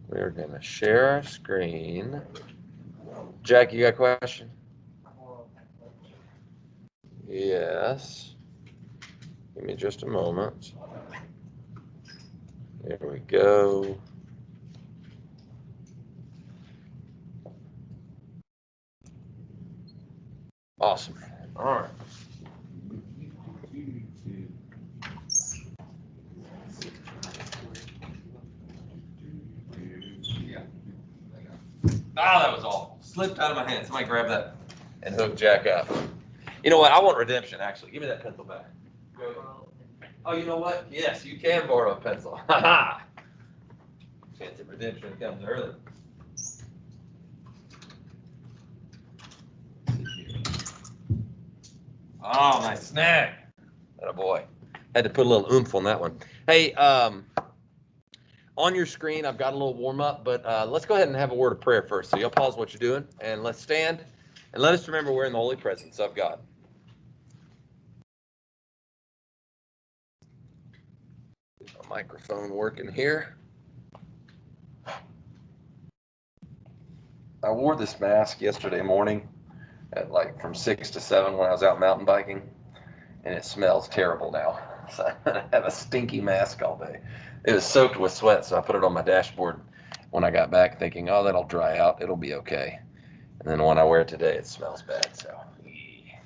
We're going to share our screen. Jack, you got a question? Yes. Give me just a moment. There we go. Awesome. All right. Oh, that was awful. Slipped out of my hand. Somebody grab that and hook Jack up. You know what? I want redemption, actually. Give me that pencil back. Oh, you know what? Yes, you can borrow a pencil. Ha ha! Chance of redemption comes early. Oh, nice snag. Atta boy. Had to put a little oomph on that one. Hey, on your screen, I've got a little warm up, but let's go ahead and have a word of prayer first. So you'll pause what you're doing and let's stand and let us remember we're in the holy presence of God. Get my microphone working here. I wore this mask yesterday morning at like from 6 to 7 when I was out mountain biking, and it smells terrible now. So I have a stinky mask all day. It was soaked with sweat, so I put it on my dashboard when I got back thinking, oh, that'll dry out. It'll be okay. And then when I wear it today, it smells bad. So, yeah.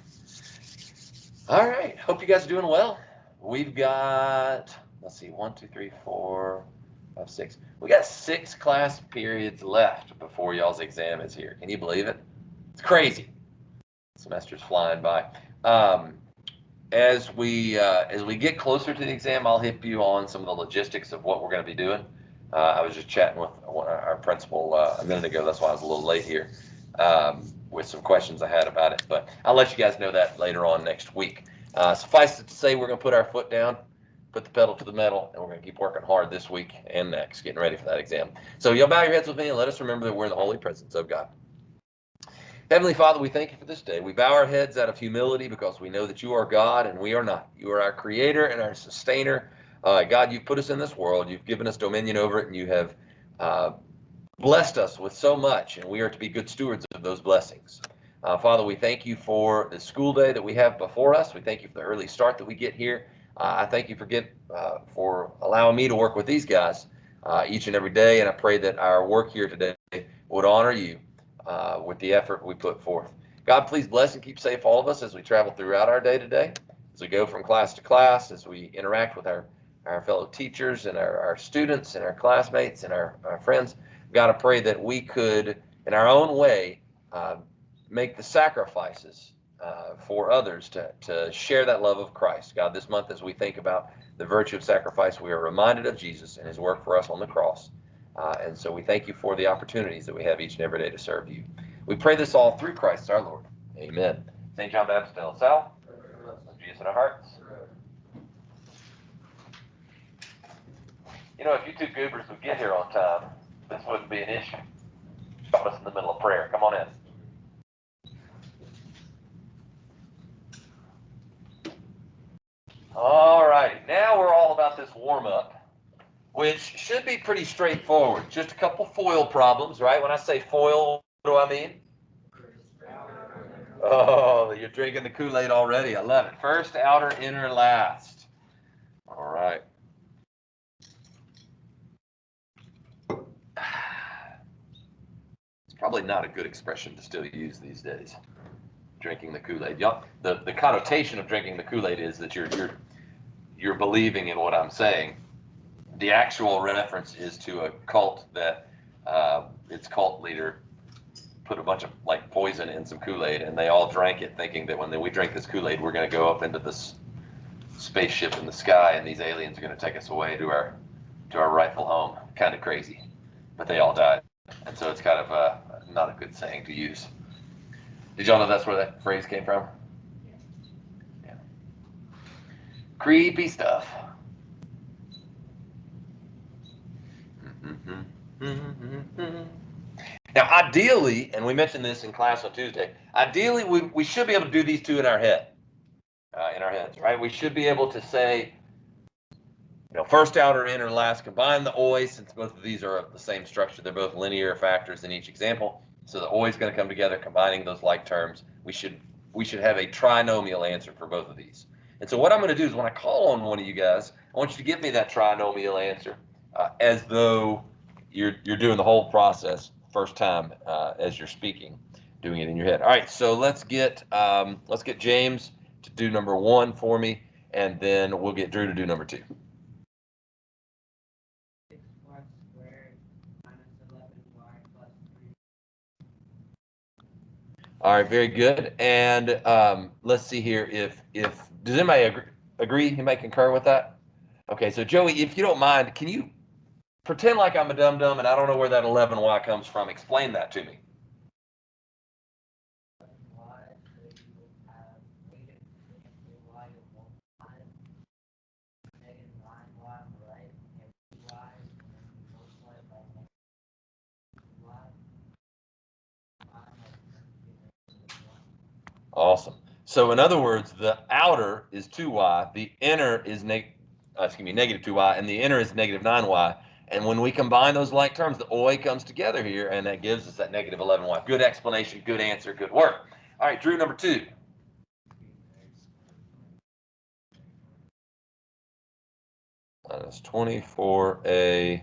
All right. Hope you guys are doing well. We've got, let's see, 1, 2, 3, 4, 5, 6. We got 6 class periods left before y'all's exam is here. Can you believe it? It's crazy. Semester's flying by. As we get closer to the exam, I'll hit you on some of the logistics of what we're going to be doing. I was just chatting with our principal a minute ago. That's why I was a little late here with some questions I had about it. But I'll let you guys know that later on next week. Suffice it to say, we're going to put our foot down, put the pedal to the metal, and we're going to keep working hard this week and next, getting ready for that exam. So y'all bow your heads with me and let us remember that we're in the holy presence of God. Heavenly Father, we thank you for this day. We bow our heads out of humility because we know that you are God and we are not. You are our creator and our sustainer. God, you've put us in this world. You've given us dominion over it, and you have blessed us with so much, and we are to be good stewards of those blessings. Father, we thank you for the school day that we have before us. We thank you for the early start that we get here. I thank you for allowing me to work with these guys each and every day, and I pray that our work here today would honor you with the effort we put forth. God, please bless and keep safe all of us as we travel throughout our day today, as we go from class to class, as we interact with our fellow teachers and our students and our classmates and our friends. God, I pray that we could, in our own way, make the sacrifices for others to share that love of Christ. God, this month as we think about the virtue of sacrifice, we are reminded of Jesus and his work for us on the cross. And so we thank you for the opportunities that we have each and every day to serve you. We pray this all through Christ our Lord. Amen. St. John Baptist in LaSalle. Jesus in our hearts. You know, if you two goobers would get here on time, this wouldn't be an issue. Stop us in the middle of prayer. Come on in. All right, now we're all about this warm-up, which should be pretty straightforward. Just a couple foil problems, right? When I say foil, what do I mean? Oh, you're drinking the Kool-Aid already. I love it. First, outer, inner, last. All right. It's probably not a good expression to still use these days. Drinking the Kool-Aid. The connotation of drinking the Kool-Aid is that you're believing in what I'm saying. The actual reference is to a cult that its cult leader put a bunch of like poison in some Kool-Aid, and they all drank it thinking that when we drink this Kool-Aid, we're going to go up into this spaceship in the sky, and these aliens are going to take us away to our rightful home. Kind of crazy, but they all died, and so it's kind of not a good saying to use. Did y'all know that's where that phrase came from? Yeah. Creepy stuff. Now, ideally, and we mentioned this in class on Tuesday, ideally we should be able to do these two in our heads, right? We should be able to say, first, outer, inner, last, combine the OI, since both of these are of the same structure. They're both linear factors in each example. So the OI is going to come together, combining those like terms. We should have a trinomial answer for both of these. And so what I'm going to do is when I call on one of you guys, I want you to give me that trinomial answer as though you're doing the whole process first time as you're speaking, doing it in your head. All right, so let's get James to do number 1 for me, and then we'll get Drew to do number 2. All right, very good. And let's see here if does anybody agree? Anybody concur with that? Okay, so Joey, if you don't mind, can you pretend like I'm a dum-dum and I don't know where that 11y comes from? Explain that to me. Awesome. So in other words, the outer is 2y, the inner is negative 2y, and the inner is negative 9y. And when we combine those like terms, the OI comes together here, and that gives us that negative 11y. Good explanation, good answer, good work. All right, Drew, number 2. Minus 24a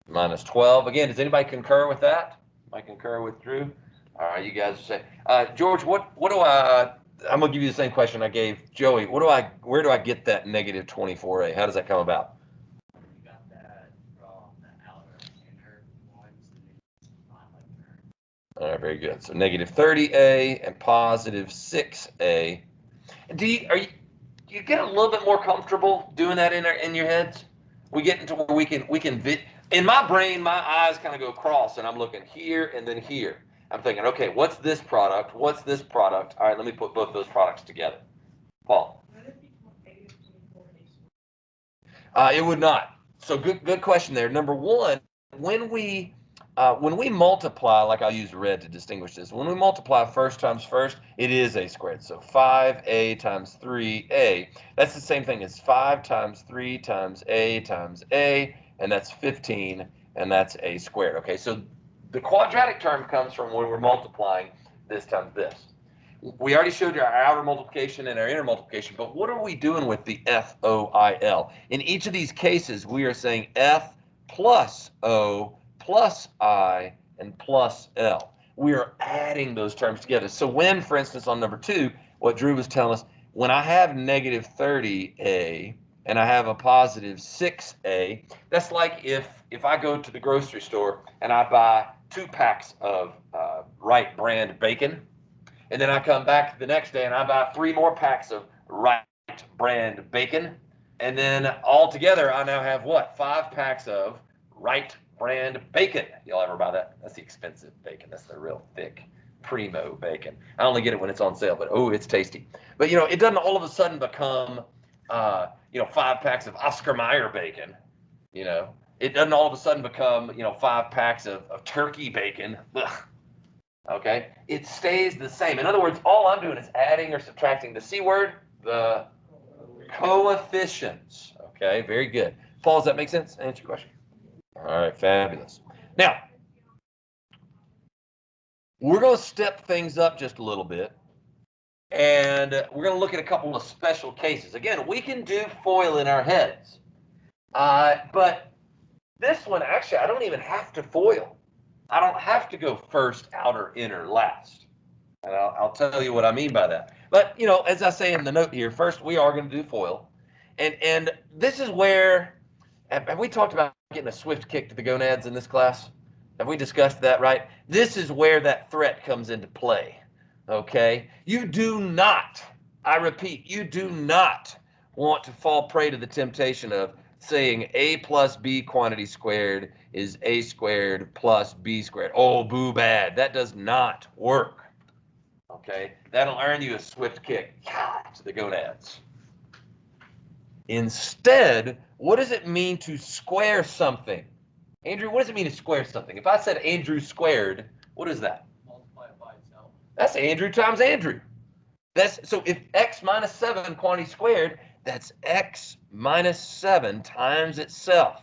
minus 12. Again, does anybody concur with that? I concur with Drew. All right, you guys say, George, what do I'm gonna give you the same question I gave Joey. Where do I get that negative 24a? How does that come about? You got that from the outer and inner ones. All right, very good. So negative 30a and positive 6a. Do you get a little bit more comfortable doing that in your heads? We get into where we can in my brain, my eyes kind of go across, and I'm looking here and then here. I'm thinking, okay, what's this product? What's this product? All right, let me put both those products together. Paul. It would not. So good question there. Number 1, when we multiply, like I'll use red to distinguish this, when we multiply first times first, it is a squared. So 5a times 3a, that's the same thing as 5 times 3 times a, and that's 15, and that's a squared. Okay, so the quadratic term comes from when we're multiplying this times this. We already showed you our outer multiplication and our inner multiplication, but what are we doing with the FOIL? In each of these cases, we are saying F plus O plus I and plus L. We are adding those terms together. So when, for instance, on number 2, what Drew was telling us, when I have negative 30a and I have a positive 6a, that's like if I go to the grocery store and I buy 2 packs of Wright brand bacon, and then I come back the next day and I buy 3 more packs of Wright brand bacon, and then all together I now have what? 5 packs of Wright brand bacon. Y'all ever buy that? That's the expensive bacon. That's the real thick primo bacon. I only get it when it's on sale, but oh, it's tasty. But it doesn't all of a sudden become 5 packs of Oscar Mayer bacon. It doesn't all of a sudden become 5 packs of turkey bacon. Ugh. Okay, it stays the same. In other words, all I'm doing is adding or subtracting the C word, the coefficients. Okay, very good. Paul, does that make sense? Answer your question. All right, fabulous. Now, we're going to step things up just a little bit, and we're going to look at a couple of special cases. Again, we can do FOIL in our heads, but this one, actually, I don't even have to FOIL. I don't have to go first, outer, inner, last. And I'll tell you what I mean by that. But, as I say in the note here, first we are going to do FOIL. And this is where, have we talked about getting a swift kick to the gonads in this class? Have we discussed that, right? This is where that threat comes into play, okay? You do not, I repeat, you do not want to fall prey to the temptation of saying a plus b quantity squared is a squared plus b squared. Oh, boo bad. That does not work. Okay? That'll earn you a swift kick to the gonads. Instead, what does it mean to square something? Andrew, what does it mean to square something? If I said Andrew squared, what is that? Multiply it by itself. That's Andrew times Andrew. So if x minus 7 quantity squared, That's x minus 7 times itself.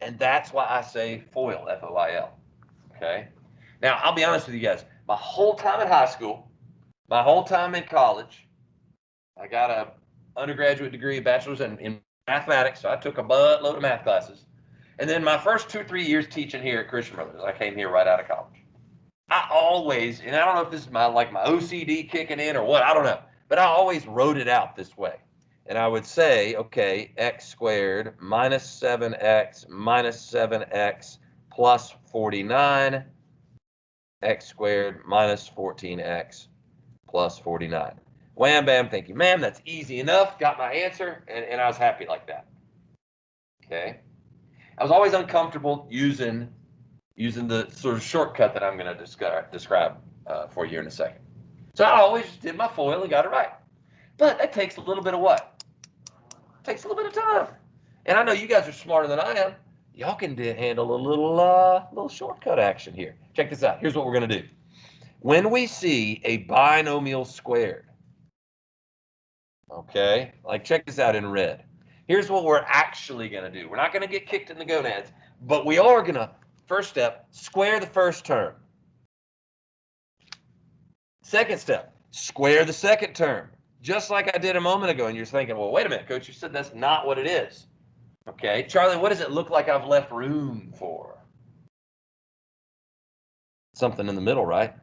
And that's why I say FOIL, F-O-I-L. Okay? Now, I'll be honest with you guys. My whole time in high school, my whole time in college, I got a undergraduate degree, bachelor's in mathematics, so I took a buttload of math classes. And then my first 2 or 3 years teaching here at Christian Brothers, I came here right out of college. I always, and I don't know if this is my OCD kicking in or what, I don't know, but I always wrote it out this way. And I would say, okay, x squared minus 7x minus 7x plus 49, x squared minus 14x plus 49. Wham, bam, thank you. Ma'am, that's easy enough. Got my answer, and I was happy like that. Okay. I was always uncomfortable using the sort of shortcut that I'm going to describe for you in a second. So I always just did my FOIL and got it right. But that takes a little bit of what? It takes a little bit of time. And I know you guys are smarter than I am. Y'all can handle a little shortcut action here. Check this out. Here's what we're going to do. When we see a binomial squared, okay, like check this out in red. Here's what we're actually going to do. We're not going to get kicked in the gonads, but we are going to, first step, square the first term. Second step, square the second term. Just like I did a moment ago, and you're thinking, well, wait a minute, Coach, you said that's not what it is. Okay, Charlie, what does it look like I've left room for? Something in the middle, right?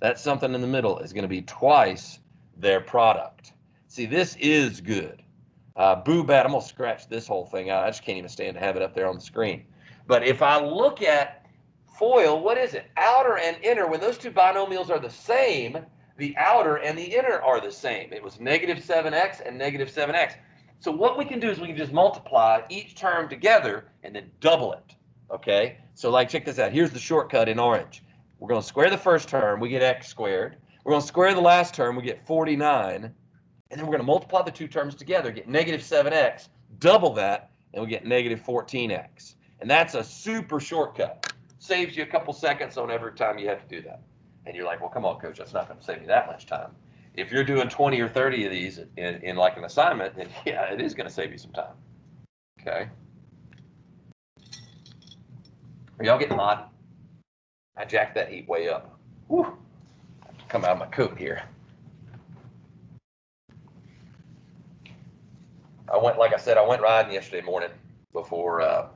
That something in the middle is going to be twice their product. See, this is good. Boo bad, I'm going to scratch this whole thing out. I just can't even stand to have it up there on the screen. But if I look at FOIL, what is it? Outer and inner, when those two binomials are the same, the outer and the inner are the same. It was negative 7x and negative 7x. So what we can do is we can just multiply each term together and then double it, okay? So like, check this out. Here's the shortcut in orange. We're going to square the first term, we get x squared. We're going to square the last term, we get 49. And then we're going to multiply the two terms together, get negative 7x, double that, and we get negative 14x. And that's a super shortcut. Saves you a couple seconds on every time you have to do that. And you're like, well, come on, Coach, that's not going to save me that much time. If you're doing 20 or 30 of these in like an assignment, then yeah, it is going to save you some time. Okay. Are y'all getting hot? I jacked that heat way up. Whew. I have to come out of my coat here. Like I said, I went riding yesterday morning before.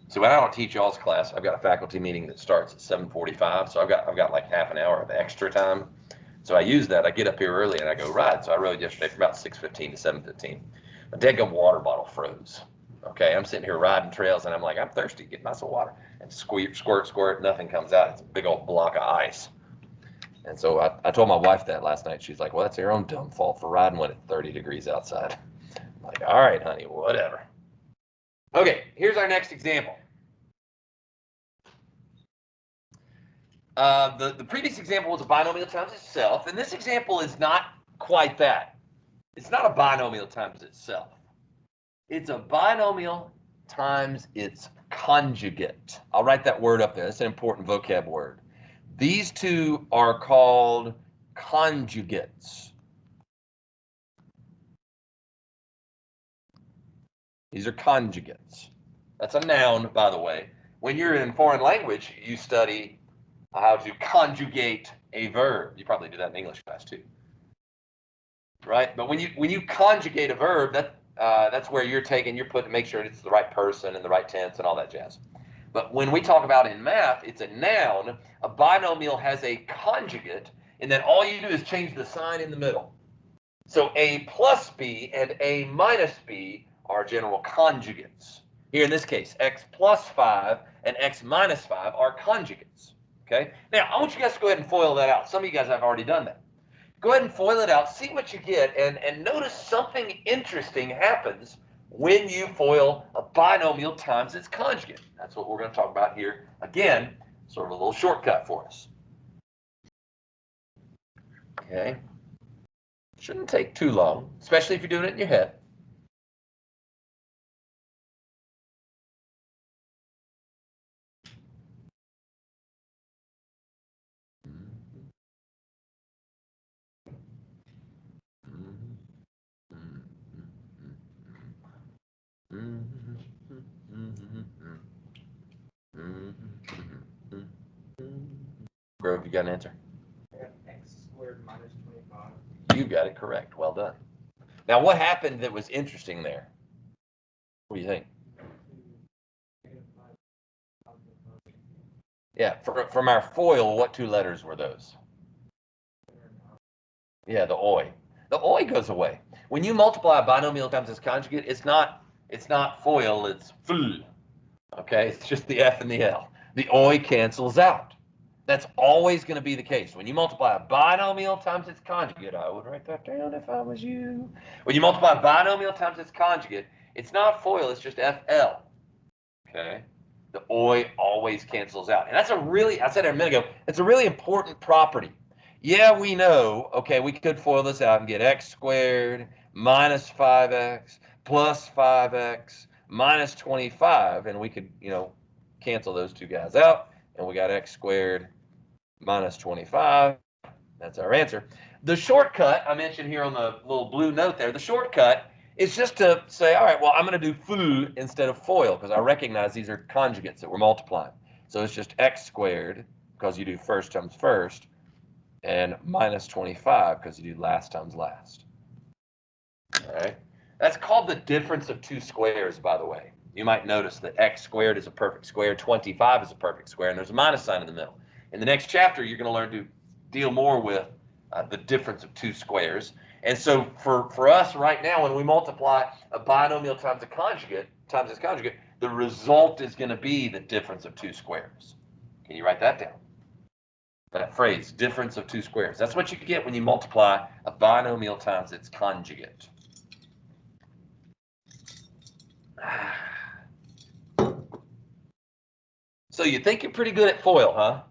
So when I don't teach y'all's class, I've got a faculty meeting that starts at 7:45. So I've got like half an hour of extra time. So I use that. I get up here early and I go ride. So I rode yesterday from about 6:15 to 7:15. My daggum water bottle froze. Okay, I'm sitting here riding trails and I'm like, I'm thirsty. Get my some water. And squirt, squirt, squirt. Nothing comes out. It's a big old block of ice. And so I told my wife that last night. She's like, well, that's your own dumb fault for riding when it's 30 degrees outside. I'm like, all right, honey, whatever. Okay, here's our next example. The previous example was a binomial times itself, and this example is not quite that. It's not a binomial times itself. It's a binomial times its conjugate. I'll write that word up there. That's an important vocab word. These two are called conjugates. These are conjugates. That's a noun, by the way. When you're in foreign language, you study how to conjugate a verb. You probably do that in English class too, right? But when you conjugate a verb, that's where you're make sure it's the right person and the right tense and all that jazz. But when we talk about in math, it's a noun. A binomial has a conjugate, and then all you do is change the sign in the middle. So a plus b and a minus b are general conjugates. Here in this case, x plus 5 and x minus 5 are conjugates. Okay. Now, I want you guys to go ahead and FOIL that out. Some of you guys have already done that. Go ahead and FOIL it out, see what you get, and notice something interesting happens when you FOIL a binomial times its conjugate. That's what we're going to talk about here. Again, sort of a little shortcut for us. Okay. Shouldn't take too long, especially if you're doing it in your head. got an answer? X squared minus 25. You got it correct. Well done. Now, what happened that was interesting there? What do you think? Yeah, from our FOIL, what two letters were those? Yeah, the oi. The oi goes away. When you multiply a binomial times its conjugate, it's not FOIL, it's fl. Okay, it's just the F and the L. The oi cancels out. That's always going to be the case. When you multiply a binomial times its conjugate, I would write that down if I was you. When you multiply a binomial times its conjugate, it's not FOIL, it's just FL. Okay? The oi always cancels out. And that's I said it a minute ago, it's a really important property. Yeah, we know, okay, we could FOIL this out and get x squared minus 5x plus 5x minus 25, and we could, cancel those two guys out, and we got x squared minus 25. That's our answer. The shortcut I mentioned here on the little blue note there, the shortcut is just to say, all right, well, I'm going to do foo instead of FOIL because I recognize these are conjugates that we're multiplying. So it's just x squared because you do first times first, and minus 25 because you do last times last. All right. That's called the difference of two squares, by the way. You might notice that x squared is a perfect square, 25 is a perfect square, and there's a minus sign in the middle. In the next chapter, you're going to learn to deal more with the difference of two squares. And so for us right now, when we multiply a binomial times its conjugate, the result is going to be the difference of two squares. Can you write that down? That phrase, difference of two squares. That's what you get when you multiply a binomial times its conjugate. So you think you're pretty good at FOIL, huh?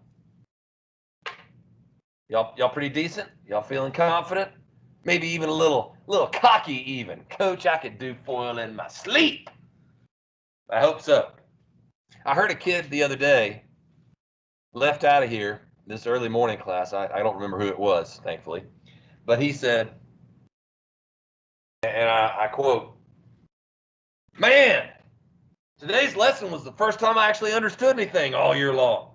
Y'all pretty decent? Y'all feeling confident? Maybe even a little cocky even. Coach, I could do FOIL in my sleep. I hope so. I heard a kid the other day left out of here, this early morning class. I don't remember who it was, thankfully. But he said, and I quote, "Man, today's lesson was the first time I actually understood anything all year long."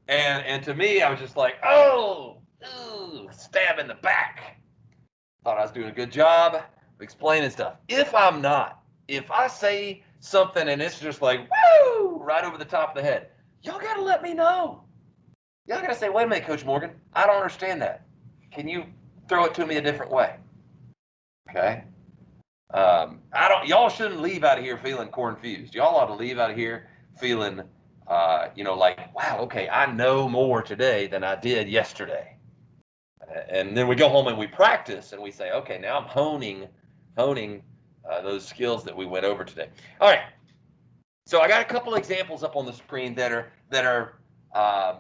And to me, I was just like, oh, ooh, stab in the back. Thought I was doing a good job of explaining stuff. If I'm not, if I say something and it's just like, woo, right over the top of the head, y'all got to let me know. Y'all got to say, wait a minute, Coach Morgan, I don't understand that. Can you throw it to me a different way? Okay. Y'all shouldn't leave out of here feeling confused. Y'all ought to leave out of here feeling, like, wow, okay, I know more today than I did yesterday. And then we go home and we practice and we say, okay, now I'm honing those skills that we went over today. All right. So I got a couple examples up on the screen that are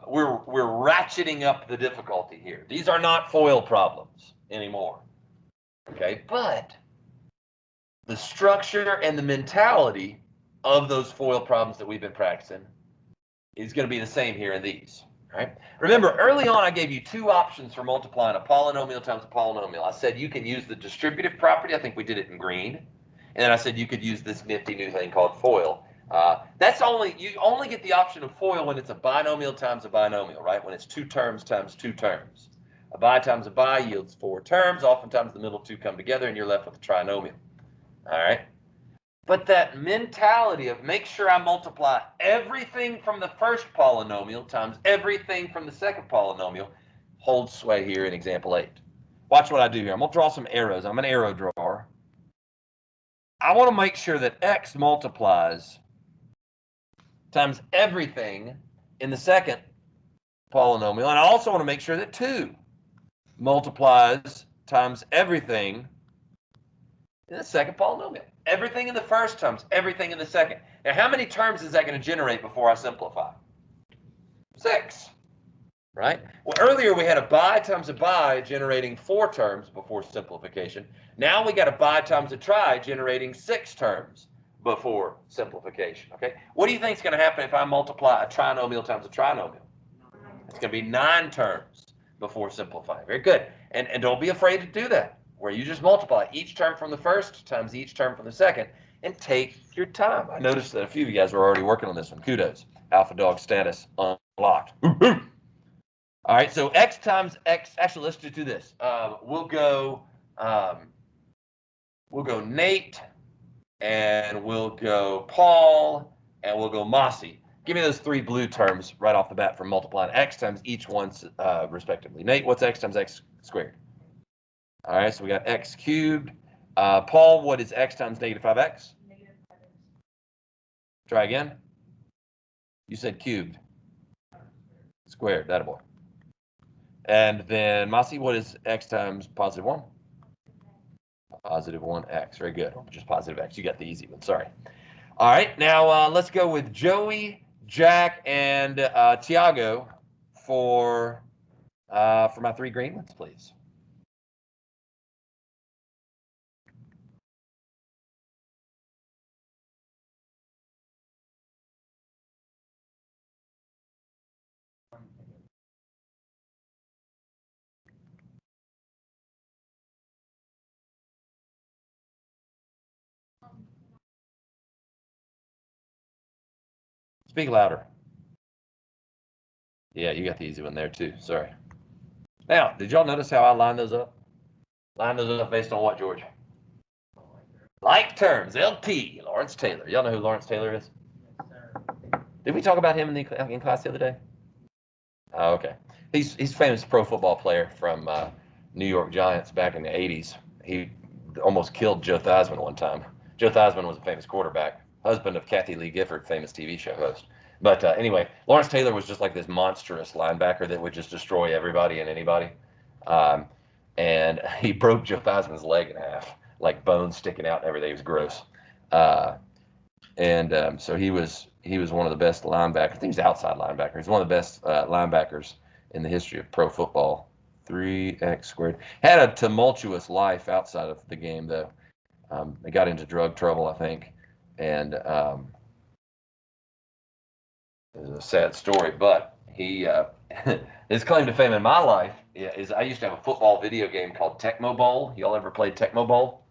we're ratcheting up the difficulty here. These are not FOIL problems anymore. Okay, but the structure and the mentality of those FOIL problems that we've been practicing is going to be the same here in these. Right? Remember, early on, I gave you two options for multiplying a polynomial times a polynomial. I said you can use the distributive property. I think we did it in green. And then I said you could use this nifty new thing called FOIL. You only get the option of FOIL when it's a binomial times a binomial, right? When it's two terms times two terms. A bi times a bi yields four terms. Oftentimes the middle two come together and you're left with a trinomial. All right? But that mentality of make sure I multiply everything from the first polynomial times everything from the second polynomial holds sway here in example 8. Watch what I do here. I'm going to draw some arrows. I'm an arrow drawer. I want to make sure that x multiplies times everything in the second polynomial. And I also want to make sure that 2 multiplies times everything in the second polynomial. Everything in the first times everything in the second. Now, how many terms is that going to generate before I simplify? 6, right? Well, earlier we had a bi times a bi generating 4 terms before simplification. Now we got a bi times a tri generating 6 terms before simplification, okay? What do you think is going to happen if I multiply a trinomial times a trinomial? It's going to be 9 terms before simplifying. Very good. And don't be afraid to do that, where you just multiply each term from the first times each term from the second and take your time. I noticed that a few of you guys were already working on this one. Kudos. Alpha dog status unlocked. All right, so x times x. Actually, let's just do this. We'll go Nate, and we'll go Paul, and we'll go Mossy. Give me those three blue terms right off the bat for multiplying x times each one respectively. Nate, what's x times x squared? All right, so we got x cubed. Paul, what is x times negative 5x? Negative 5x. Try again. You said cubed. Squared, that boy. And then Mossy, what is x times positive 1? Positive 1x. Very good. Just positive x. You got the easy one. Sorry. All right, now let's go with Joey, Jack, and Tiago for my three green ones, please. Speak louder. Yeah, you got the easy one there too. Sorry. Now, did y'all notice how I lined those up? Lined those up based on what, George? Like terms. LT. Lawrence Taylor. Y'all know who Lawrence Taylor is? Yes, sir. Did we talk about him in class the other day? Oh, okay. He's a famous pro football player from New York Giants back in the 80s. He almost killed Joe Theismann one time. Joe Theismann was a famous quarterback, husband of Kathy Lee Gifford, famous TV show host. But anyway, Lawrence Taylor was just like this monstrous linebacker that would just destroy everybody and anybody. And he broke Joe Theismann's leg in half, like bones sticking out and everything. It was gross. So he was one of the best linebackers. I think he's outside linebacker. He's one of the best linebackers in the history of pro football. 3x squared. Had a tumultuous life outside of the game, though. He got into drug trouble, I think, and it was a sad story. But he his claim to fame in my life is I used to have a football video game called Tecmo Bowl. Y'all ever played Tecmo Bowl?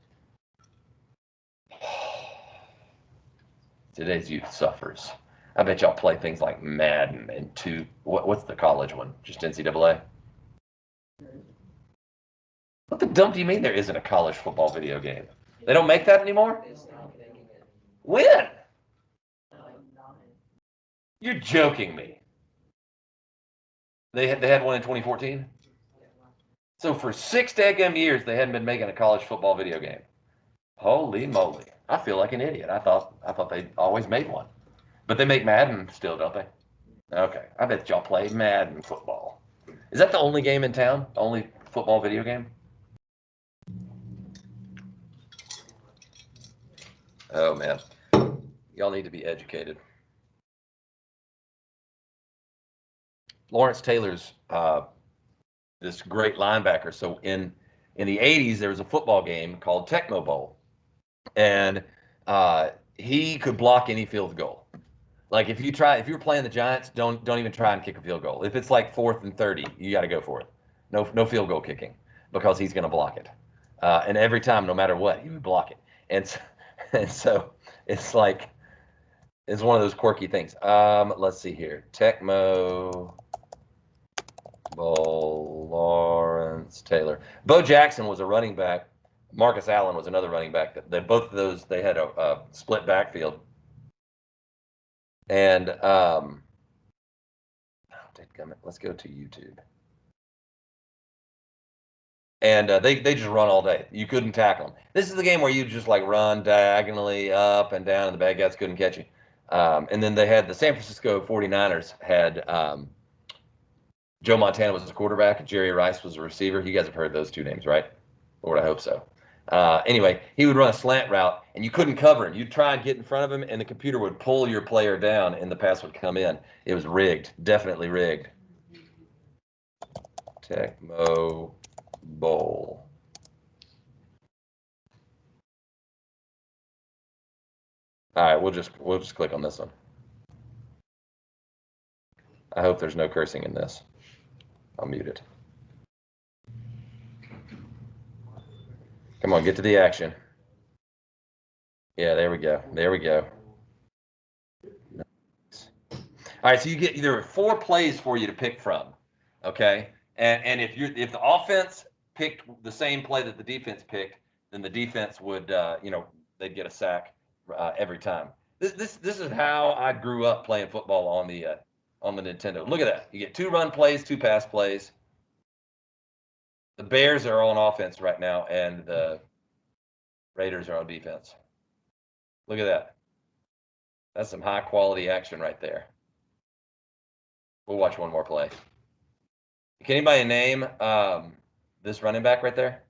Today's youth suffers. I bet y'all play things like Madden and what's the college one? Just NCAA? What the dump do you mean there isn't a college football video game? They don't make that anymore? When? You're joking me. They had one in 2014? So for 6 daggum years, they hadn't been making a college football video game. Holy moly. I feel like an idiot. I thought they always made one. But they make Madden still, don't they? Okay. I bet y'all play Madden football. Is that the only game in town? The only football video game? Oh, man. Y'all need to be educated. Lawrence Taylor's this great linebacker. So in the 80s, there was a football game called Tecmo Bowl. And he could block any field goal. Like if you're playing the Giants, don't even try and kick a field goal. If it's like 4th and 30, you got to go for it. No field goal kicking because he's going to block it. And every time, no matter what, he would block it. And so it's like it's one of those quirky things. Let's see here. Tecmo Bowl, Lawrence Taylor. Bo Jackson was a running back. Marcus Allen was another running back. Both of those, they had a split backfield. And let's go to YouTube. And they just run all day. You couldn't tackle them. This is the game where you just like run diagonally up and down, and the bad guys couldn't catch you. And then they had the San Francisco 49ers had Joe Montana was the quarterback, and Jerry Rice was the receiver. You guys have heard those two names, right? Lord, I hope so. Anyway, he would run a slant route, and you couldn't cover him. You'd try and get in front of him, and the computer would pull your player down, and the pass would come in. It was rigged, definitely rigged. Tecmo Bowl. All right, we'll just click on this one. I hope there's no cursing in this. I'll mute it. Come on, get to the action. Yeah, there we go. There we go. All right, so there are 4 plays for you to pick from. Okay, and if the offense picked the same play that the defense picked, then the defense would they'd get a sack every time. This is how I grew up playing football on the Nintendo. Look at that. You get 2 run plays, 2 pass plays. The Bears are on offense right now, and the Raiders are on defense. Look at that. That's some high quality action right there. We'll watch one more play. Can anybody name this running back right there?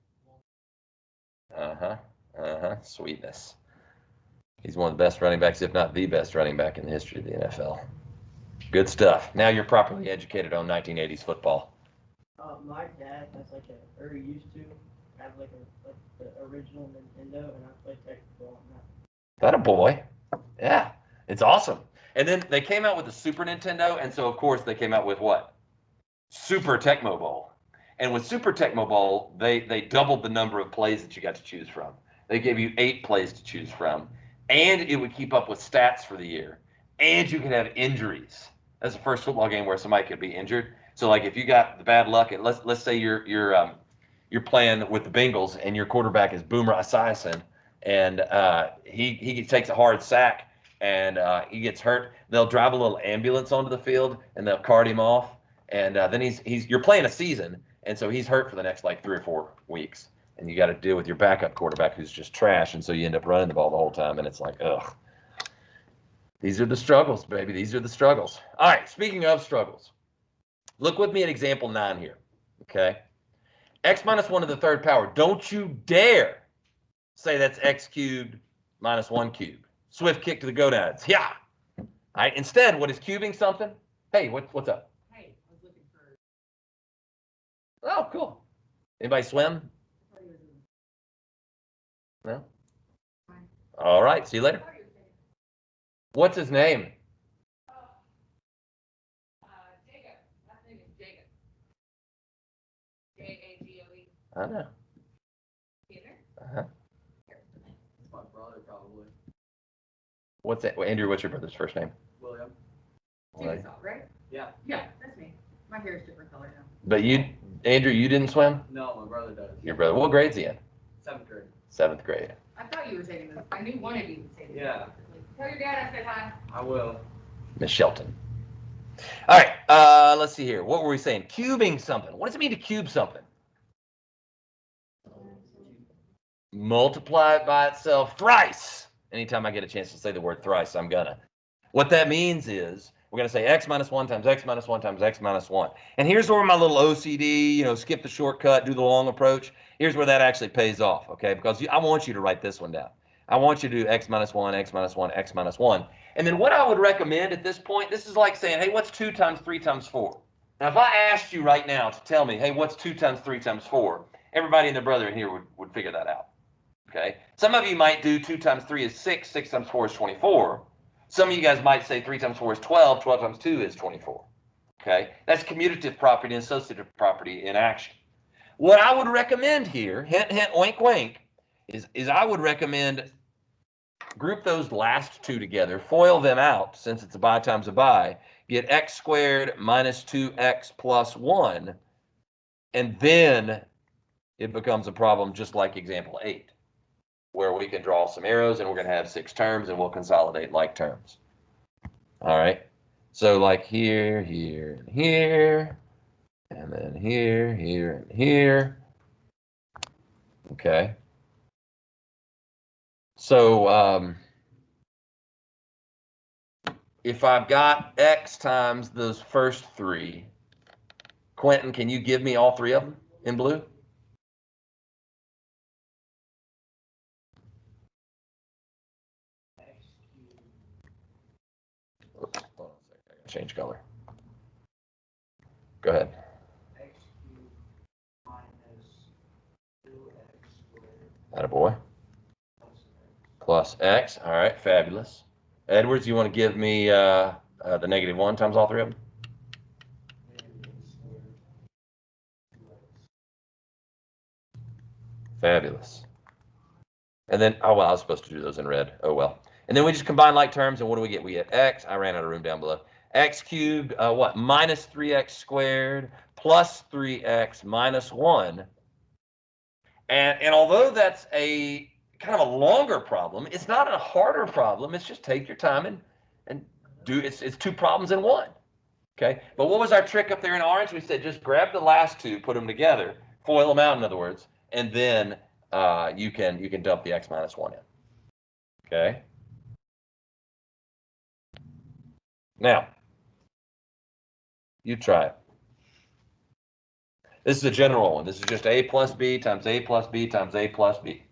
Sweetness. He's one of the best running backs, if not the best running back in the history of the NFL. Good stuff. Now you're properly educated on 1980s football. My dad has or used to have the original Nintendo, and I played Tecmo Bowl on that. That a boy. Yeah, it's awesome. And then they came out with the Super Nintendo, and so of course they came out with what? Super Tecmo Bowl. And with Super Tecmo Bowl, they doubled the number of plays that you got to choose from. They gave you 8 plays to choose from, and it would keep up with stats for the year. And you could have injuries. That's the first football game where somebody could be injured. So like if you got the bad luck, and let's say you're playing with the Bengals and your quarterback is Boomer Esiason, and he takes a hard sack and he gets hurt, they'll drive a little ambulance onto the field and they'll cart him off, and then you're playing a season, and so he's hurt for the next 3 or 4 weeks, and you got to deal with your backup quarterback who's just trash, and so you end up running the ball the whole time, and it's like, ugh. These are the struggles, baby. These are the struggles. All right, speaking of struggles, look with me at example 9 here, okay? X minus 1 to the 3rd power. Don't you dare say that's x cubed minus 1 cubed. Swift kick to the gonads. Yeah. All right, instead, what is cubing something? Hey, what's up? Hey, I was looking for. Oh, cool. Anybody swim? No? All right, see you later. What's his name? Jacob. Last name is Jacob. Jagoe. I know. Uh-huh. It's my brother, probably. What's that? Andrew, what's your brother's first name? William. Right. Right? Yeah. Yeah, that's me. My hair is different color now. But Andrew, you didn't swim? No, my brother does. Your brother. What grade's he in? 7th grade. 7th grade. I thought you were saying this. I knew one of you would say this. Yeah. Tell your dad I said hi. I will. Miss Shelton. All right, let's see here. What were we saying? Cubing something. What does it mean to cube something? Multiply it by itself thrice. Anytime I get a chance to say the word thrice, I'm gonna. What that means is we're gonna say x minus 1 times x minus 1 times x minus 1. And here's where my little OCD, skip the shortcut, do the long approach. Here's where that actually pays off, okay? Because I want you to write this one down. I want you to do x minus 1, x minus 1, x minus 1. And then what I would recommend at this point, this is like saying, hey, what's 2 times 3 times 4? Now, if I asked you right now to tell me, hey, what's 2 times 3 times 4? Everybody and their brother in here would figure that out, okay? Some of you might do 2 times 3 is 6, 6 times 4 is 24. Some of you guys might say 3 times 4 is 12, 12 times 2 is 24, okay? That's commutative property and associative property in action. What I would recommend here, hint, hint, wink, wink, is I would recommend group those last 2 together, FOIL them out since it's a bi times a bi, get x squared minus 2x plus 1, and then it becomes a problem just like example 8, where we can draw some arrows and we're going to have 6 terms and we'll consolidate like terms. All right, so like here, here, and here, and then here, here, and here. Okay. So if I've got x times those first 3, Quentin, can you give me all 3 of them in blue? Hold on a second, I gotta change color. Go ahead. X cubed minus 2x squared Attaboy. Plus x. All right, fabulous. Edwards, you want to give me the -1 times all 3 of them? Fabulous. And then, oh, well, I was supposed to do those in red. Oh, well. And then we just combine like terms, and what do we get? We get x. I ran out of room down below. X cubed, what? Minus 3x squared plus 3x minus 1. And although that's a kind of a longer problem, it's not a harder problem. It's just take your time and do it's two problems in one. Okay, but what was our trick up there in orange? We said just grab the last two, put them together, FOIL them out, in other words, and then you can dump the x minus 1 in. Okay. Now, you try it. This is a general one. This is just a plus b times a plus b times a plus b.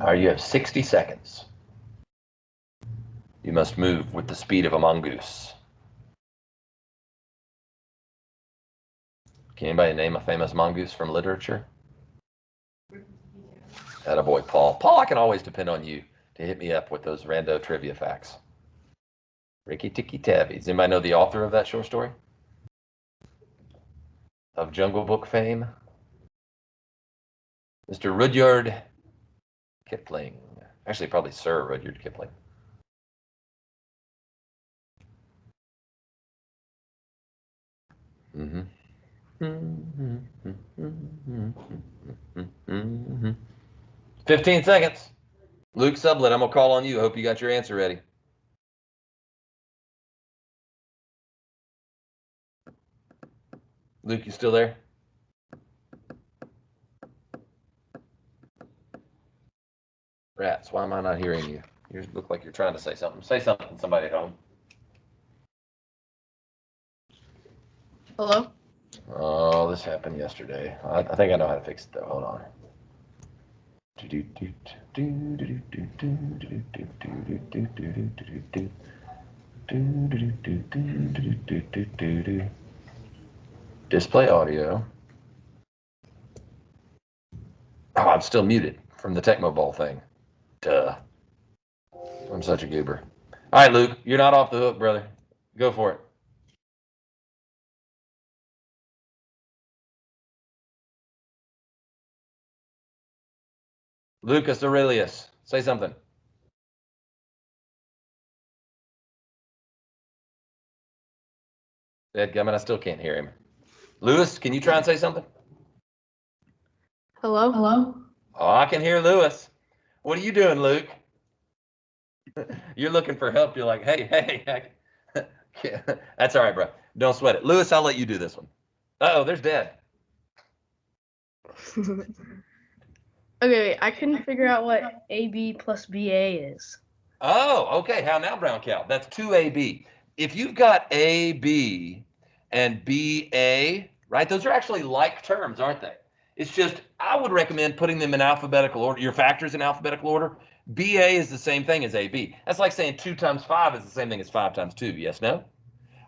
All right, you have 60 seconds. You must move with the speed of a mongoose. Can anybody name a famous mongoose from literature? Attaboy, Paul. Paul, I can always depend on you to hit me up with those rando trivia facts. Ricky Tikki Tavi. Does anybody know the author of that short story? Of Jungle Book fame? Mr. Rudyard Kipling. Actually, probably Sir Rudyard Kipling. Mm-hmm. 15 seconds. Luke Sublett, I'm going to call on you. I hope you got your answer ready. Luke, you still there? Rats, why am I not hearing you? You look like you're trying to say something. Say something, somebody at home. Hello? Oh, this happened yesterday. I think I know how to fix it, though. Hold on. Display audio. Oh, I'm still muted from the Tecmo Bowl thing. Duh. I'm such a goober. All right, Luke, you're not off the hook, brother. Go for it. Lucas Aurelius, say something. Dadgummit, I still can't hear him. Lewis, can you try and say something? Hello? Hello? Oh, I can hear Lewis. What are you doing, Luke? You're looking for help. You're like, hey. Yeah, that's all right, bro. Don't sweat it. Lewis, I'll let you do this one. Uh-oh, there's Dad. Okay, I couldn't figure out what AB plus BA is. Oh, okay. How now, brown cow? That's 2AB. If you've got AB and BA, right, those are actually like terms, aren't they? It's just, I would recommend putting them in alphabetical order, your factors in alphabetical order. BA is the same thing as AB. That's like saying 2 times 5 is the same thing as 5 times 2. Yes, no?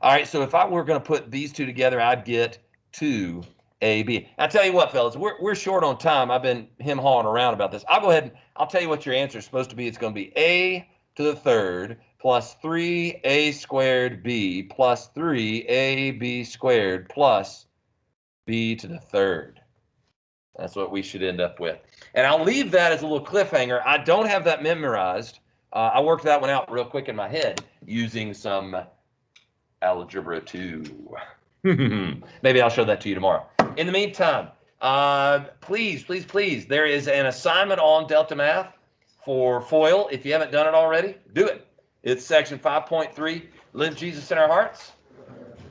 All right, so if I were going to put these two together, I'd get 2AB. I tell you what, fellas, we're short on time. I've been hawing around about this. I'll go ahead and I'll tell you what your answer is supposed to be. It's going to be A to the third plus 3A squared B plus 3AB squared plus B to the third. That's what we should end up with. And I'll leave that as a little cliffhanger. I don't have that memorized. I worked that one out real quick in my head using some Algebra 2. Maybe I'll show that to you tomorrow. In the meantime, please, there is an assignment on Delta Math for FOIL. If you haven't done it already, do it. It's section 5.3, Live Jesus in Our Hearts.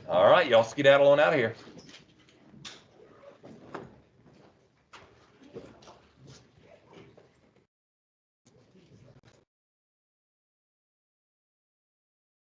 All right, y'all skedaddle on out of here.